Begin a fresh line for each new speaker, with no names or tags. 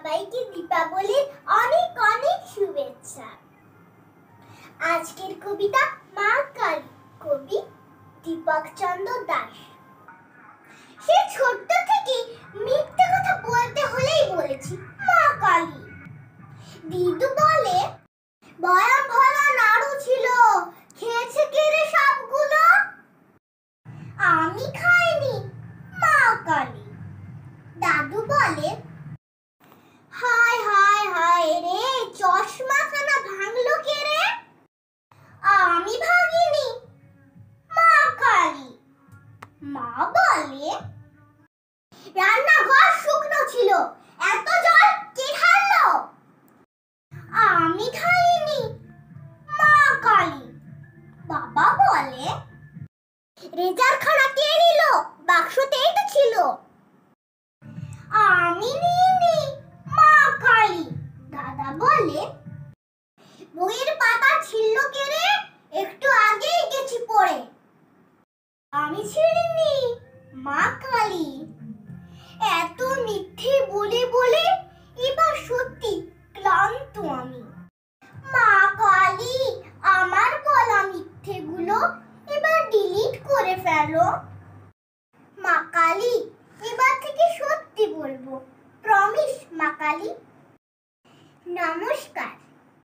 সবাইকে দীপাবলির অনেক অনেক শুভেচ্ছা। আজকের কবিতা মা কালী, কবি দীপক চন্দ্র দাস। সে ছোট্ট থেকে মিথ্যে কথা বলতে হলেই বলেছি মা কালী। দিদু বলে বয়াম ভরা নাড়ু ছিল, খেয়েছে কেড়ে সবগুলো। আমি খাইনি মা কালী। দাদু বলে হায় হায় হায় রে, চশমাখানা ভাঙলো কে রে? আমি ভাঙিনি মা কালী। মা বলে রান্নাঘর শুকনো ছিল, এত জল কে ঢাললো? আমি ঢালিনি মা কালী। বাবা বলে রেজার খানা কে নিল? বাক্সতেই তো ছিল। আমি নিইনি মা কালী। দাদা বলে বইয়ের পাতা ছিঁড়ল কে রে? একটু আগেই গেছি পড়ে। আমি ছিঁড়িনি মা কালী। এত মিথ্যে বলে বলে এবার সত্যি ক্লান্ত আমি। মা কালী, আমার বলা মিথ্যেগুলো এবার ডিলিট করে ফেলো। মা কালী, এবার থেকে সত্যি বলবো, প্রমিস মা কালী। নমস্কার।